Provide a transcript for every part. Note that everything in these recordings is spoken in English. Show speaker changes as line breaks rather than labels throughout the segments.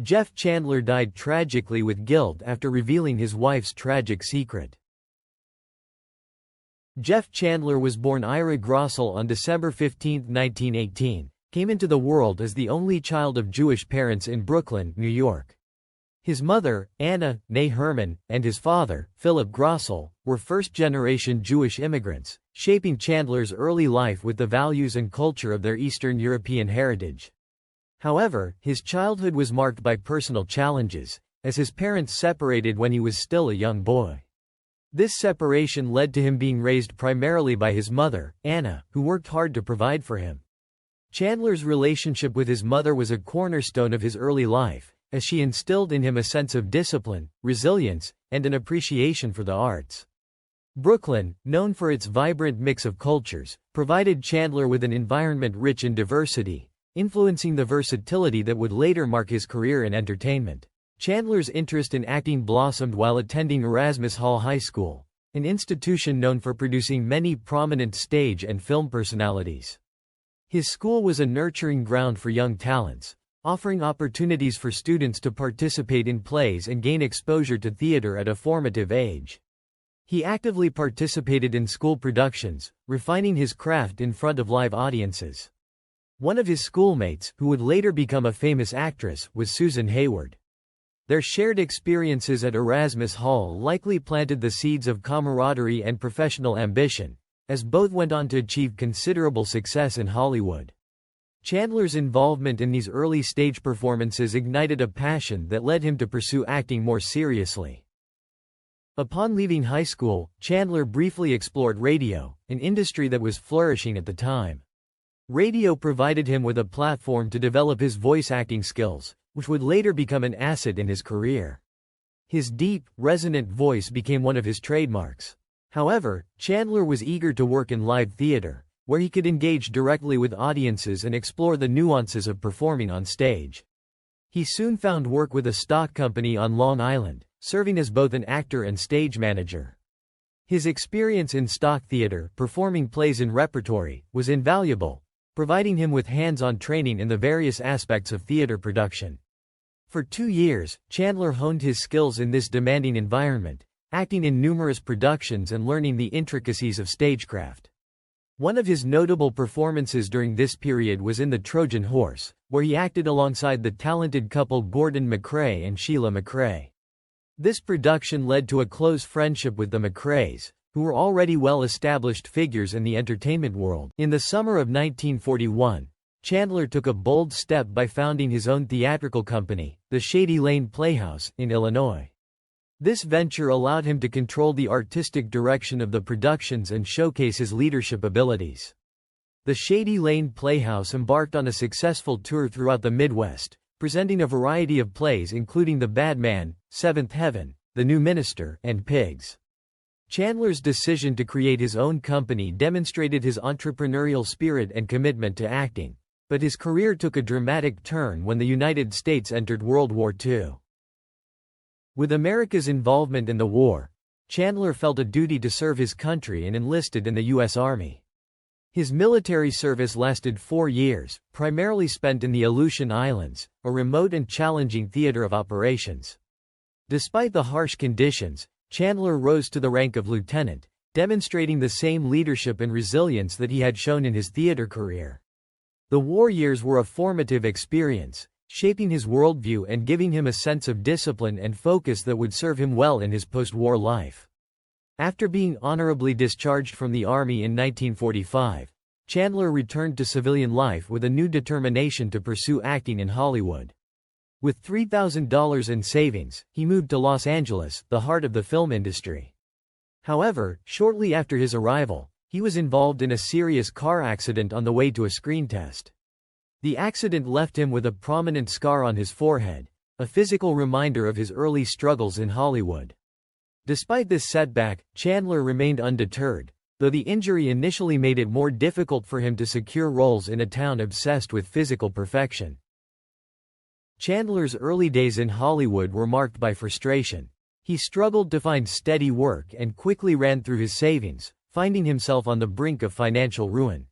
Jeff Chandler died tragically with guilt after revealing his wife's tragic secret. Jeff Chandler was born Ira Grossel on December 15, 1918, came into the world as the only child of Jewish parents in Brooklyn, New York. His mother, Anna, née Herman, and his father, Philip Grossel, were first-generation Jewish immigrants, shaping Chandler's early life with the values and culture of their Eastern European heritage. However, his childhood was marked by personal challenges, as his parents separated when he was still a young boy. This separation led to him being raised primarily by his mother, Anna, who worked hard to provide for him. Chandler's relationship with his mother was a cornerstone of his early life, as she instilled in him a sense of discipline, resilience, and an appreciation for the arts. Brooklyn, known for its vibrant mix of cultures, provided Chandler with an environment rich in diversity, influencing the versatility that would later mark his career in entertainment. Chandler's interest in acting blossomed while attending Erasmus Hall High School, an institution known for producing many prominent stage and film personalities. His school was a nurturing ground for young talents, offering opportunities for students to participate in plays and gain exposure to theater at a formative age. He actively participated in school productions, refining his craft in front of live audiences. One of his schoolmates, who would later become a famous actress, was Susan Hayward. Their shared experiences at Erasmus Hall likely planted the seeds of camaraderie and professional ambition, as both went on to achieve considerable success in Hollywood. Chandler's involvement in these early stage performances ignited a passion that led him to pursue acting more seriously. Upon leaving high school, Chandler briefly explored radio, an industry that was flourishing at the time. Radio provided him with a platform to develop his voice acting skills, which would later become an asset in his career. His deep, resonant voice became one of his trademarks. However, Chandler was eager to work in live theater, where he could engage directly with audiences and explore the nuances of performing on stage. He soon found work with a stock company on Long Island, serving as both an actor and stage manager. His experience in stock theater, performing plays in repertory, was invaluable, providing him with hands-on training in the various aspects of theater production. For 2 years, Chandler honed his skills in this demanding environment, acting in numerous productions and learning the intricacies of stagecraft. One of his notable performances during this period was in The Trojan Horse, where he acted alongside the talented couple Gordon MacRae and Sheila MacRae. This production led to a close friendship with the MacRaes, who were already well-established figures in the entertainment world. In the summer of 1941, Chandler took a bold step by founding his own theatrical company, the Shady Lane Playhouse, in Illinois. This venture allowed him to control the artistic direction of the productions and showcase his leadership abilities. The Shady Lane Playhouse embarked on a successful tour throughout the Midwest, presenting a variety of plays including The Bad Man, Seventh Heaven, The New Minister, and Pigs. Chandler's decision to create his own company demonstrated his entrepreneurial spirit and commitment to acting, but his career took a dramatic turn when the United States entered World War II. With America's involvement in the war, Chandler felt a duty to serve his country and enlisted in the U.S. Army. His military service lasted 4 years, primarily spent in the Aleutian Islands, a remote and challenging theater of operations. Despite the harsh conditions, Chandler rose to the rank of lieutenant, demonstrating the same leadership and resilience that he had shown in his theater career. The war years were a formative experience, shaping his worldview and giving him a sense of discipline and focus that would serve him well in his post-war life. After being honorably discharged from the Army in 1945, Chandler returned to civilian life with a new determination to pursue acting in Hollywood. With $3,000 in savings, he moved to Los Angeles, the heart of the film industry. However, shortly after his arrival, he was involved in a serious car accident on the way to a screen test. The accident left him with a prominent scar on his forehead, a physical reminder of his early struggles in Hollywood. Despite this setback, Chandler remained undeterred, though the injury initially made it more difficult for him to secure roles in a town obsessed with physical perfection. Chandler's early days in Hollywood were marked by frustration. He struggled to find steady work and quickly ran through his savings, finding himself on the brink of financial ruin.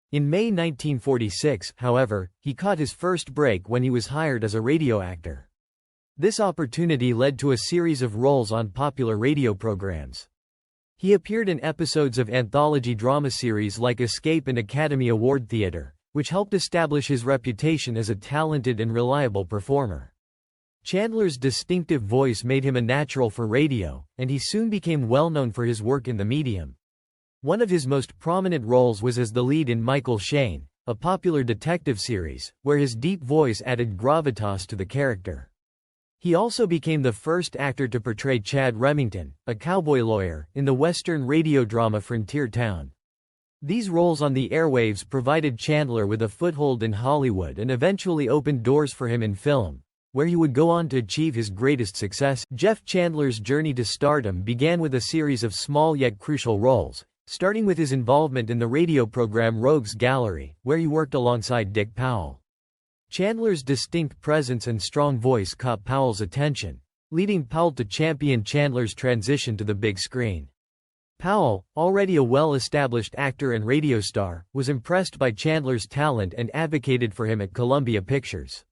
In May 1946, however, he caught his first break when he was hired as a radio actor. This opportunity led to a series of roles on popular radio programs. He appeared in episodes of anthology drama series like Escape and Academy Award Theater, which helped establish his reputation as a talented and reliable performer. Chandler's distinctive voice made him a natural for radio, and he soon became well known for his work in the medium. One of his most prominent roles was as the lead in Michael Shayne, a popular detective series, where his deep voice added gravitas to the character. He also became the first actor to portray Chad Remington, a cowboy lawyer, in the Western radio drama Frontier Town. These roles on the airwaves provided Chandler with a foothold in Hollywood and eventually opened doors for him in film, where he would go on to achieve his greatest success. Jeff Chandler's journey to stardom began with a series of small yet crucial roles, starting with his involvement in the radio program Rogues Gallery, where he worked alongside Dick Powell. Chandler's distinct presence and strong voice caught Powell's attention, leading Powell to champion Chandler's transition to the big screen. Powell, already a well-established actor and radio star, was impressed by Chandler's talent and advocated for him at Columbia Pictures.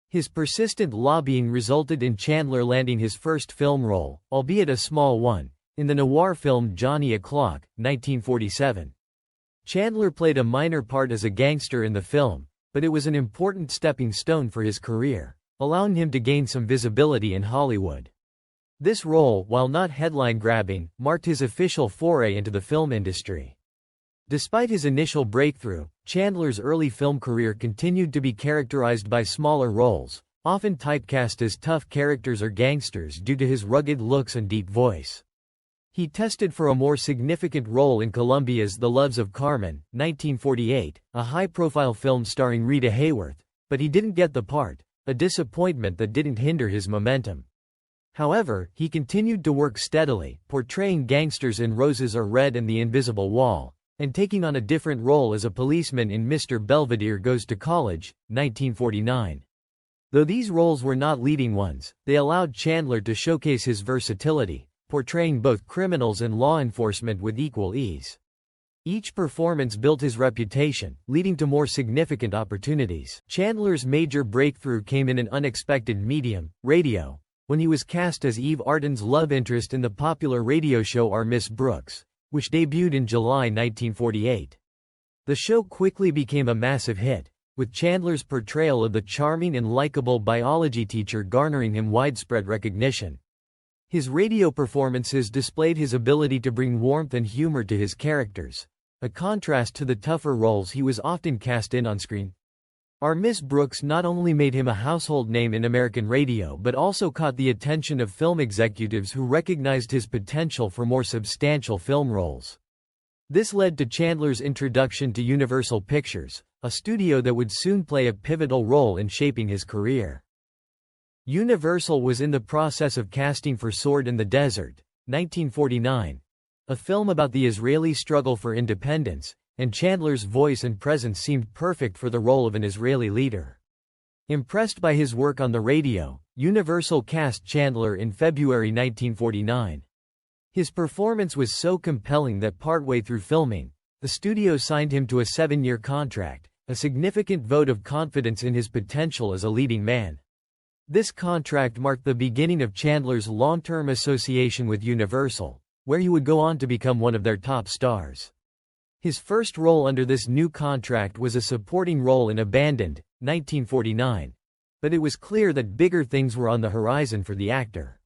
His persistent lobbying resulted in Chandler landing his first film role, albeit a small one, in the noir film Johnny O'Clock, 1947. Chandler played a minor part as a gangster in the film, but it was an important stepping stone for his career, allowing him to gain some visibility in Hollywood. This role, while not headline-grabbing, marked his official foray into the film industry. Despite his initial breakthrough, Chandler's early film career continued to be characterized by smaller roles, often typecast as tough characters or gangsters due to his rugged looks and deep voice. He tested for a more significant role in Columbia's The Loves of Carmen, 1948, a high-profile film starring Rita Hayworth, but he didn't get the part, a disappointment that didn't hinder his momentum. However, he continued to work steadily, portraying gangsters in Roses Are Red and The Invisible Wall, and taking on a different role as a policeman in Mr. Belvedere Goes to College, 1949. Though these roles were not leading ones, they allowed Chandler to showcase his versatility, portraying both criminals and law enforcement with equal ease. Each performance built his reputation, leading to more significant opportunities. Chandler's major breakthrough came in an unexpected medium, radio, when he was cast as Eve Arden's love interest in the popular radio show Our Miss Brooks, which debuted in July 1948. The show quickly became a massive hit, with Chandler's portrayal of the charming and likable biology teacher garnering him widespread recognition. His radio performances displayed his ability to bring warmth and humor to his characters, a contrast to the tougher roles he was often cast in on screen. Our Miss Brooks not only made him a household name in American radio but also caught the attention of film executives who recognized his potential for more substantial film roles. This led to Chandler's introduction to Universal Pictures, a studio that would soon play a pivotal role in shaping his career. Universal was in the process of casting for Sword in the Desert, 1949, a film about the Israeli struggle for independence, and Chandler's voice and presence seemed perfect for the role of an Israeli leader. Impressed by his work on the radio, Universal cast Chandler in February 1949. His performance was so compelling that partway through filming, the studio signed him to a 7-year contract, a significant vote of confidence in his potential as a leading man. This contract marked the beginning of Chandler's long-term association with Universal, where he would go on to become one of their top stars. His first role under this new contract was a supporting role in Abandoned, 1949, but it was clear that bigger things were on the horizon for the actor.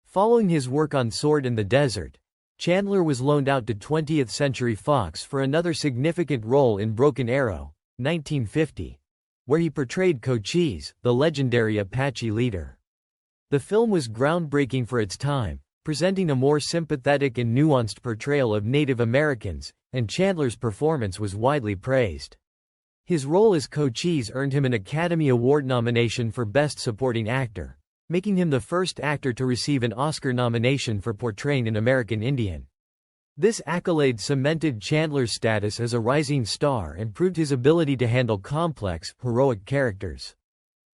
Following his work on Sword in the Desert, Chandler was loaned out to 20th Century Fox for another significant role in Broken Arrow, 1950. Where he portrayed Cochise, the legendary Apache leader. The film was groundbreaking for its time, presenting a more sympathetic and nuanced portrayal of Native Americans, and Chandler's performance was widely praised. His role as Cochise earned him an Academy Award nomination for Best Supporting Actor, making him the first actor to receive an Oscar nomination for portraying an American Indian. This accolade cemented Chandler's status as a rising star and proved his ability to handle complex, heroic characters.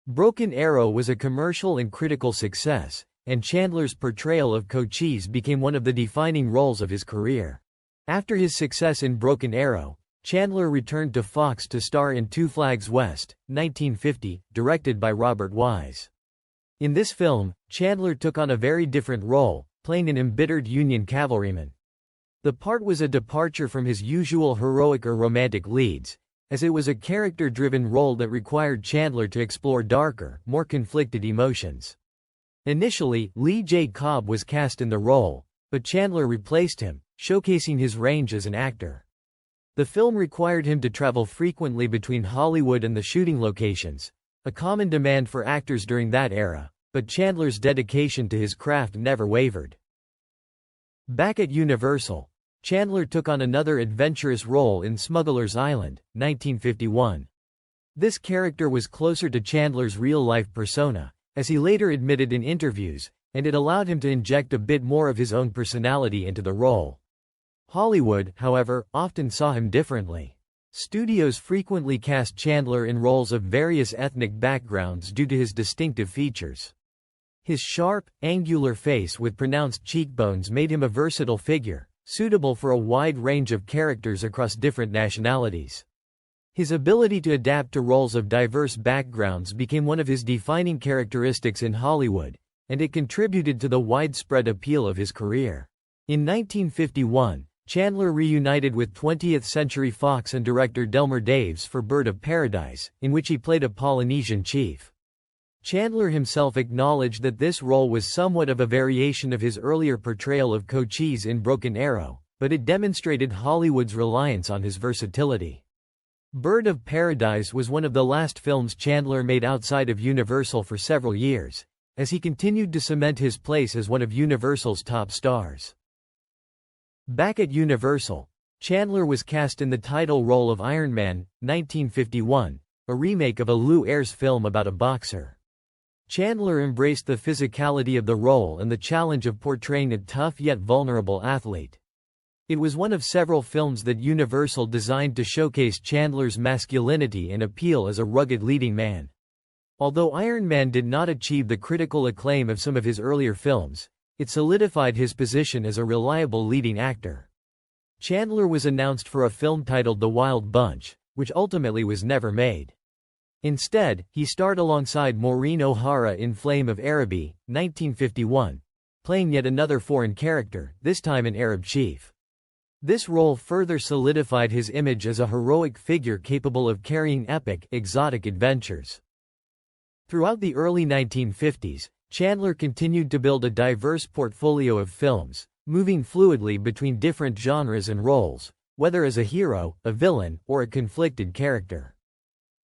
Broken Arrow was a commercial and critical success, and Chandler's portrayal of Cochise became one of the defining roles of his career. After his success in Broken Arrow, Chandler returned to Fox to star in Two Flags West, 1950, directed by Robert Wise. In this film, Chandler took on a very different role, playing an embittered Union cavalryman. The part was a departure from his usual heroic or romantic leads, as it was a character-driven role that required Chandler to explore darker, more conflicted emotions. Initially, Lee J. Cobb was cast in the role, but Chandler replaced him, showcasing his range as an actor. The film required him to travel frequently between Hollywood and the shooting locations, a common demand for actors during that era, but Chandler's dedication to his craft never wavered. Back at Universal, Chandler took on another adventurous role in Smuggler's Island, 1951. This character was closer to Chandler's real-life persona, as he later admitted in interviews, and it allowed him to inject a bit more of his own personality into the role. Hollywood, however, often saw him differently. Studios frequently cast Chandler in roles of various ethnic backgrounds due to his distinctive features. His sharp, angular face with pronounced cheekbones made him a versatile figure, suitable for a wide range of characters across different nationalities. His ability to adapt to roles of diverse backgrounds became one of his defining characteristics in Hollywood, and it contributed to the widespread appeal of his career. In 1951, Chandler reunited with 20th Century Fox and director Delmer Daves for Bird of Paradise, in which he played a Polynesian chief. Chandler himself acknowledged that this role was somewhat of a variation of his earlier portrayal of Cochise in Broken Arrow, but it demonstrated Hollywood's reliance on his versatility. Bird of Paradise was one of the last films Chandler made outside of Universal for several years, as he continued to cement his place as one of Universal's top stars. Back at Universal, Chandler was cast in the title role of Iron Man, 1951, a remake of a Lew Ayres film about a boxer. Chandler embraced the physicality of the role and the challenge of portraying a tough yet vulnerable athlete. It was one of several films that Universal designed to showcase Chandler's masculinity and appeal as a rugged leading man. Although Iron Man did not achieve the critical acclaim of some of his earlier films, it solidified his position as a reliable leading actor. Chandler was announced for a film titled The Wild Bunch, which ultimately was never made. Instead, he starred alongside Maureen O'Hara in Flame of Araby, 1951, playing yet another foreign character, this time an Arab chief. This role further solidified his image as a heroic figure capable of carrying epic, exotic adventures. Throughout the early 1950s, Chandler continued to build a diverse portfolio of films, moving fluidly between different genres and roles, whether as a hero, a villain, or a conflicted character.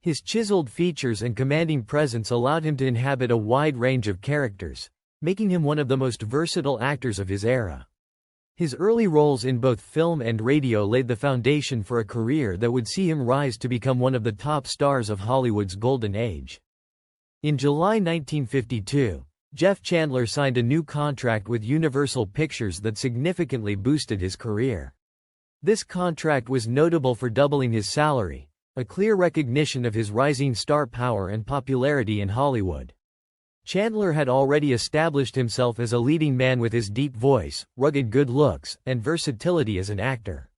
His chiseled features and commanding presence allowed him to inhabit a wide range of characters, making him one of the most versatile actors of his era. His early roles in both film and radio laid the foundation for a career that would see him rise to become one of the top stars of Hollywood's golden age. In July 1952, Jeff Chandler signed a new contract with Universal Pictures that significantly boosted his career. This contract was notable for doubling his salary, a clear recognition of his rising star power and popularity in Hollywood. Chandler had already established himself as a leading man with his deep voice, rugged good looks, and versatility as an actor.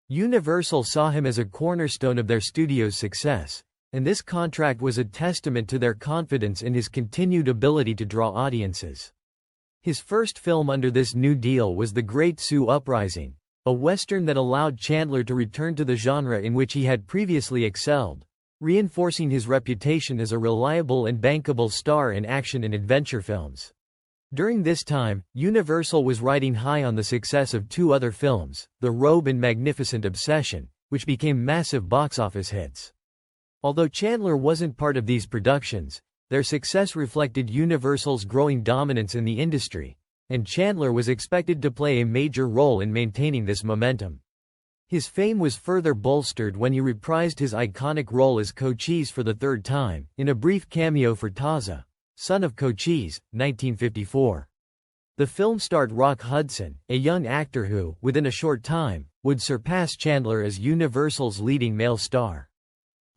Universal saw him as a cornerstone of their studio's success, and this contract was a testament to their confidence in his continued ability to draw audiences. His first film under this new deal was The Great Sioux Uprising, a western that allowed Chandler to return to the genre in which he had previously excelled, reinforcing his reputation as a reliable and bankable star in action and adventure films. During this time, Universal was riding high on the success of two other films, The Robe and Magnificent Obsession, which became massive box office hits. Although Chandler wasn't part of these productions, their success reflected Universal's growing dominance in the industry, and Chandler was expected to play a major role in maintaining this momentum. His fame was further bolstered when he reprised his iconic role as Cochise for the third time, in a brief cameo for Taza, Son of Cochise, 1954. The film starred Rock Hudson, a young actor who, within a short time, would surpass Chandler as Universal's leading male star.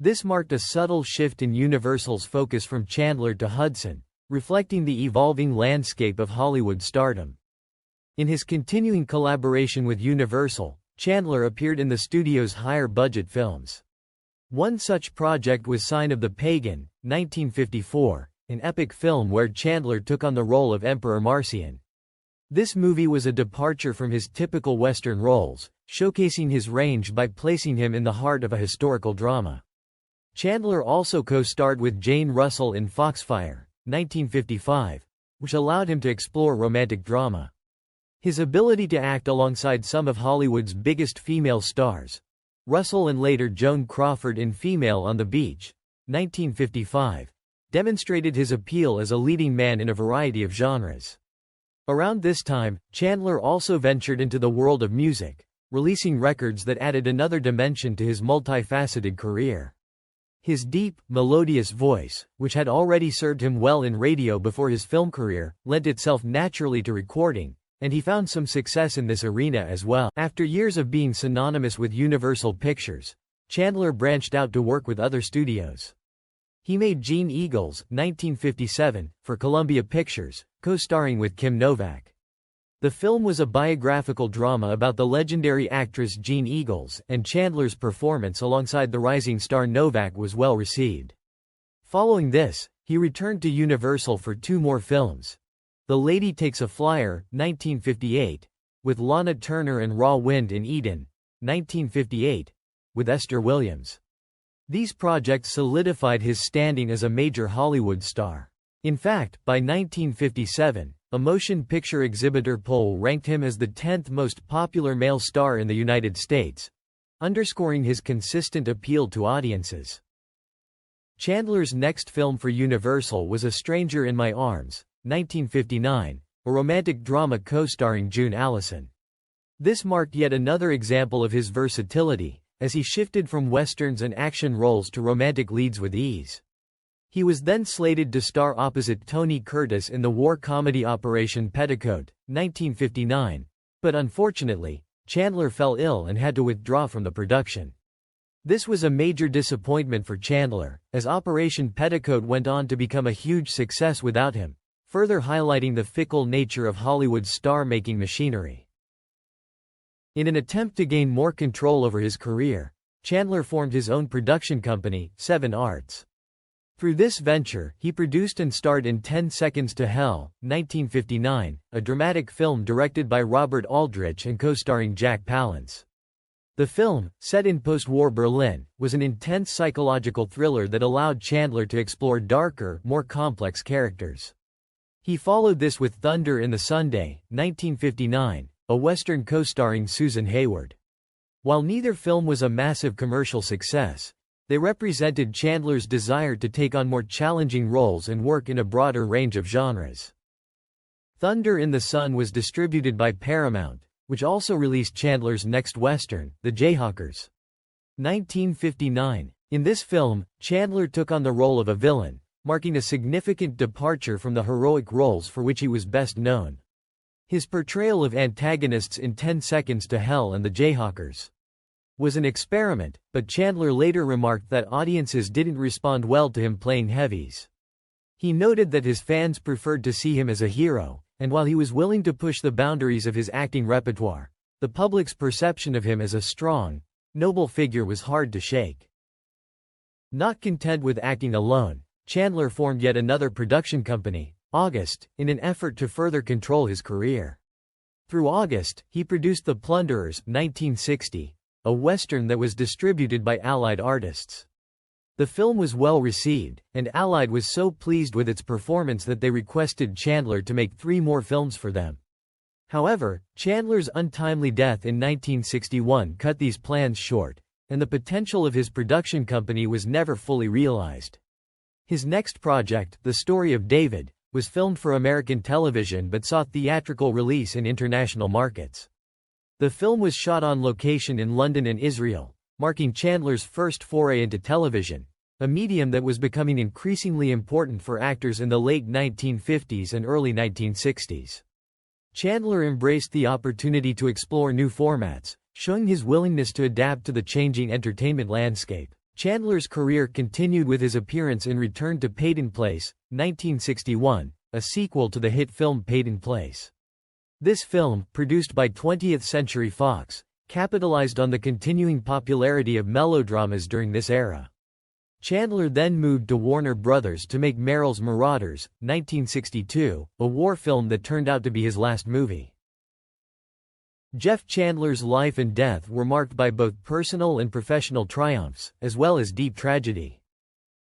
This marked a subtle shift in Universal's focus from Chandler to Hudson, reflecting the evolving landscape of Hollywood stardom. In his continuing collaboration with Universal, Chandler appeared in the studio's higher-budget films. One such project was Sign of the Pagan, 1954, an epic film where Chandler took on the role of Emperor Marcion. This movie was a departure from his typical Western roles, showcasing his range by placing him in the heart of a historical drama. Chandler also co-starred with Jane Russell in Foxfire, 1955, which allowed him to explore romantic drama. His ability to act alongside some of Hollywood's biggest female stars, Russell and later Joan Crawford in Female on the Beach, 1955, demonstrated his appeal as a leading man in a variety of genres. Around this time, Chandler also ventured into the world of music, releasing records that added another dimension to his multifaceted career. His deep, melodious voice, which had already served him well in radio before his film career, lent itself naturally to recording, and he found some success in this arena as well. After years of being synonymous with Universal Pictures, Chandler branched out to work with other studios. He made Gene Eagles, 1957, for Columbia Pictures, co-starring with Kim Novak. The film was a biographical drama about the legendary actress Gene Eagles, and Chandler's performance alongside the rising star Novak was well received. Following this, he returned to Universal for two more films. The Lady Takes a Flyer, 1958, with Lana Turner and Raw Wind in Eden, 1958, with Esther Williams. These projects solidified his standing as a major Hollywood star. In fact, by 1957, a motion picture exhibitor poll ranked him as the 10th most popular male star in the United States, underscoring his consistent appeal to audiences. Chandler's next film for Universal was A Stranger in My Arms, 1959, a romantic drama co-starring June Allison. This marked yet another example of his versatility, as he shifted from westerns and action roles to romantic leads with ease. He was then slated to star opposite Tony Curtis in the war comedy Operation Petticoat, 1959, but unfortunately, Chandler fell ill and had to withdraw from the production. This was a major disappointment for Chandler, as Operation Petticoat went on to become a huge success without him, further highlighting the fickle nature of Hollywood's star-making machinery. In an attempt to gain more control over his career, Chandler formed his own production company, 7 Arts. Through this venture, he produced and starred in 10 Seconds to Hell, 1959, a dramatic film directed by Robert Aldrich and co-starring Jack Palance. The film, set in post-war Berlin, was an intense psychological thriller that allowed Chandler to explore darker, more complex characters. He followed this with Thunder in the Sunday, 1959, a western co-starring Susan Hayward. While neither film was a massive commercial success, they represented Chandler's desire to take on more challenging roles and work in a broader range of genres. Thunder in the Sun was distributed by Paramount, which also released Chandler's next western, The Jayhawkers. 1959. In this film, Chandler took on the role of a villain, marking a significant departure from the heroic roles for which he was best known. His portrayal of antagonists in 10 Seconds to Hell and The Jayhawkers was an experiment, but Chandler later remarked that audiences didn't respond well to him playing heavies. He noted that his fans preferred to see him as a hero, and while he was willing to push the boundaries of his acting repertoire, the public's perception of him as a strong, noble figure was hard to shake. Not content with acting alone, Chandler formed yet another production company, August, in an effort to further control his career. Through August, he produced The Plunderers, 1960, a western that was distributed by Allied Artists. The film was well received, and Allied was so pleased with its performance that they requested Chandler to make 3 more films for them. However, Chandler's untimely death in 1961 cut these plans short, and the potential of his production company was never fully realized. His next project, The Story of David, was filmed for American television but saw theatrical release in international markets. The film was shot on location in London and Israel, marking Chandler's first foray into television, a medium that was becoming increasingly important for actors in the late 1950s and early 1960s. Chandler embraced the opportunity to explore new formats, showing his willingness to adapt to the changing entertainment landscape. Chandler's career continued with his appearance in Return to Peyton Place, 1961, a sequel to the hit film Peyton Place. This film, produced by 20th Century Fox, capitalized on the continuing popularity of melodramas during this era. Chandler then moved to Warner Brothers to make Merrill's Marauders, 1962, a war film that turned out to be his last movie. Jeff Chandler's life and death were marked by both personal and professional triumphs, as well as deep tragedy.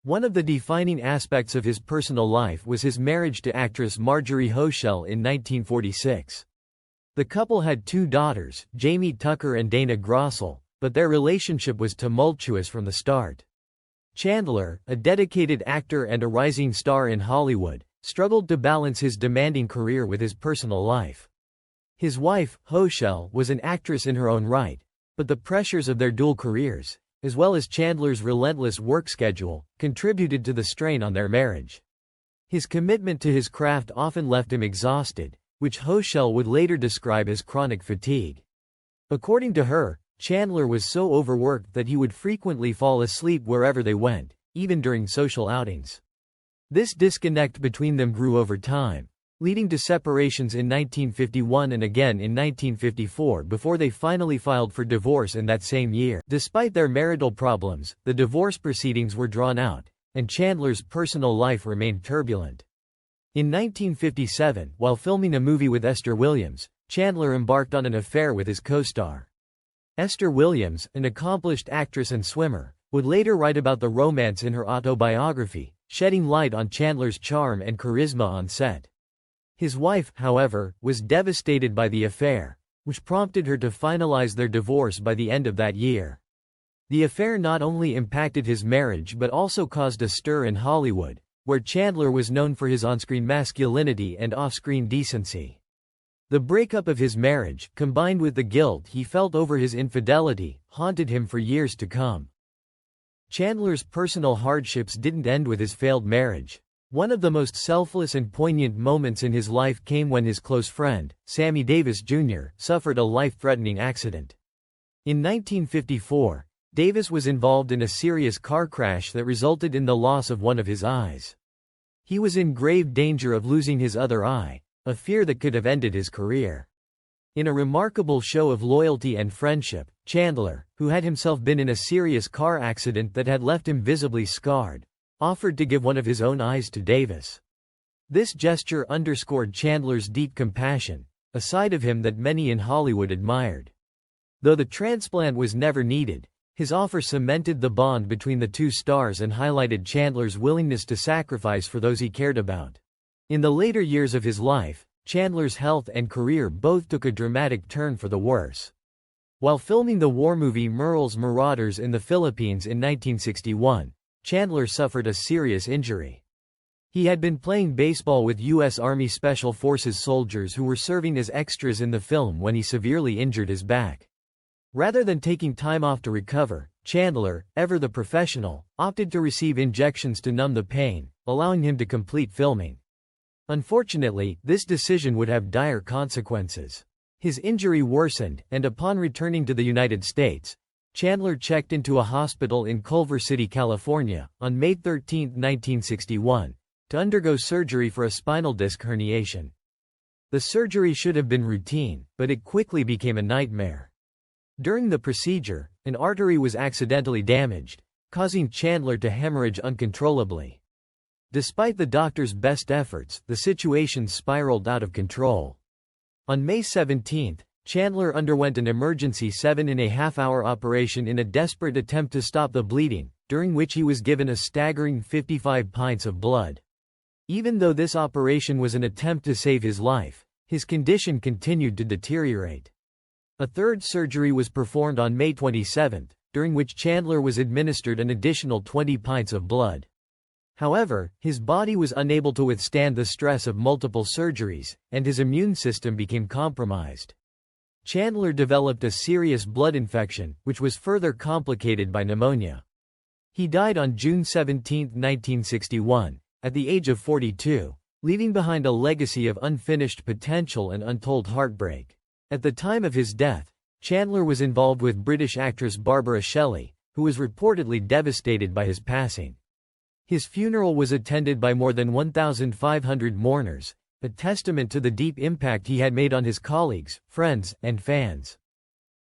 One of the defining aspects of his personal life was his marriage to actress Marjorie Hochschild in 1946. The couple had 2 daughters, Jamie Tucker and Dana Grossel, but their relationship was tumultuous from the start. Chandler, a dedicated actor and a rising star in Hollywood, struggled to balance his demanding career with his personal life. His wife, Hochschild, was an actress in her own right, but the pressures of their dual careers, as well as Chandler's relentless work schedule, contributed to the strain on their marriage. His commitment to his craft often left him exhausted, which Hochschild would later describe as chronic fatigue. According to her, Chandler was so overworked that he would frequently fall asleep wherever they went, even during social outings. This disconnect between them grew over time, leading to separations in 1951 and again in 1954 before they finally filed for divorce in that same year. Despite their marital problems, the divorce proceedings were drawn out, and Chandler's personal life remained turbulent. In 1957, while filming a movie with Esther Williams, Chandler embarked on an affair with his co-star. Esther Williams, an accomplished actress and swimmer, would later write about the romance in her autobiography, shedding light on Chandler's charm and charisma on set. His wife, however, was devastated by the affair, which prompted her to finalize their divorce by the end of that year. The affair not only impacted his marriage but also caused a stir in Hollywood, where Chandler was known for his on-screen masculinity and off-screen decency. The breakup of his marriage, combined with the guilt he felt over his infidelity, haunted him for years to come. Chandler's personal hardships didn't end with his failed marriage. One of the most selfless and poignant moments in his life came when his close friend, Sammy Davis Jr., suffered a life-threatening accident. In 1954, Davis was involved in a serious car crash that resulted in the loss of one of his eyes. He was in grave danger of losing his other eye, a fear that could have ended his career. In a remarkable show of loyalty and friendship, Chandler, who had himself been in a serious car accident that had left him visibly scarred, offered to give one of his own eyes to Davis. This gesture underscored Chandler's deep compassion, a side of him that many in Hollywood admired. Though the transplant was never needed, his offer cemented the bond between the two stars and highlighted Chandler's willingness to sacrifice for those he cared about. In the later years of his life, Chandler's health and career both took a dramatic turn for the worse. While filming the war movie Merrill's Marauders in the Philippines in 1961, Chandler suffered a serious injury. He had been playing baseball with U.S. Army Special Forces soldiers who were serving as extras in the film when he severely injured his back. Rather than taking time off to recover, Chandler, ever the professional, opted to receive injections to numb the pain, allowing him to complete filming. Unfortunately, this decision would have dire consequences. His injury worsened, and upon returning to the United States, Chandler checked into a hospital in Culver City, California, on May 13, 1961, to undergo surgery for a spinal disc herniation. The surgery should have been routine, but it quickly became a nightmare. During the procedure, an artery was accidentally damaged, causing Chandler to hemorrhage uncontrollably. Despite the doctor's best efforts, the situation spiraled out of control. On May 17, Chandler underwent an emergency 7.5-hour operation in a desperate attempt to stop the bleeding, during which he was given a staggering 55 pints of blood. Even though this operation was an attempt to save his life, his condition continued to deteriorate. A third surgery was performed on May 27, during which Chandler was administered an additional 20 pints of blood. However, his body was unable to withstand the stress of multiple surgeries, and his immune system became compromised. Chandler developed a serious blood infection, which was further complicated by pneumonia. He died on June 17, 1961, at the age of 42, leaving behind a legacy of unfinished potential and untold heartbreak. At the time of his death, Chandler was involved with British actress Barbara Shelley, who was reportedly devastated by his passing. His funeral was attended by more than 1,500 mourners, a testament to the deep impact he had made on his colleagues, friends, and fans.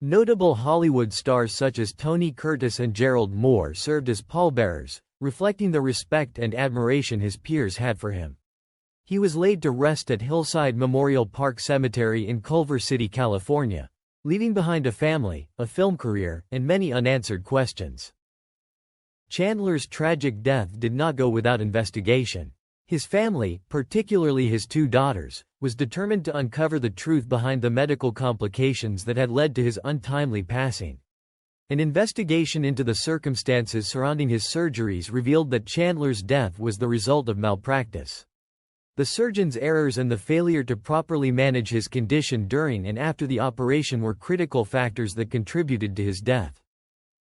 Notable Hollywood stars such as Tony Curtis and Gerald Moore served as pallbearers, reflecting the respect and admiration his peers had for him. He was laid to rest at Hillside Memorial Park Cemetery in Culver City, California, leaving behind a family, a film career, and many unanswered questions. Chandler's tragic death did not go without investigation. His family, particularly his two daughters, was determined to uncover the truth behind the medical complications that had led to his untimely passing. An investigation into the circumstances surrounding his surgeries revealed that Chandler's death was the result of malpractice. The surgeon's errors and the failure to properly manage his condition during and after the operation were critical factors that contributed to his death.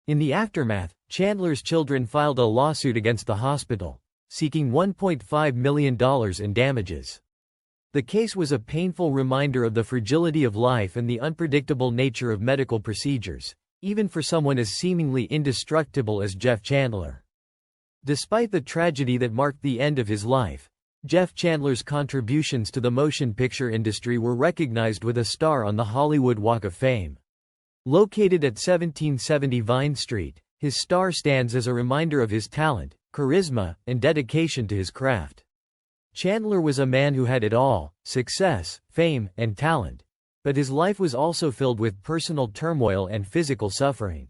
In the aftermath, Chandler's children filed a lawsuit against the hospital, seeking $1.5 million in damages. The case was a painful reminder of the fragility of life and the unpredictable nature of medical procedures, even for someone as seemingly indestructible as Jeff Chandler. Despite the tragedy that marked the end of his life, Jeff Chandler's contributions to the motion picture industry were recognized with a star on the Hollywood Walk of Fame. Located at 1770 Vine Street, his star stands as a reminder of his talent, charisma, and dedication to his craft. Chandler was a man who had it all: success, fame, and talent. But his life was also filled with personal turmoil and physical suffering.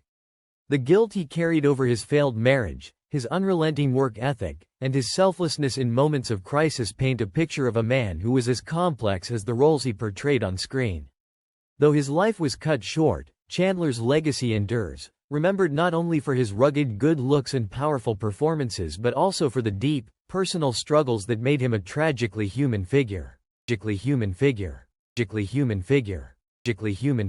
The guilt he carried over his failed marriage, his unrelenting work ethic, and his selflessness in moments of crisis paint a picture of a man who was as complex as the roles he portrayed on screen. Though his life was cut short, Chandler's legacy endures, remembered not only for his rugged good looks and powerful performances but also for the deep, personal struggles that made him a tragically human figure. Tragically human figure. Tragically human figure. Tragically human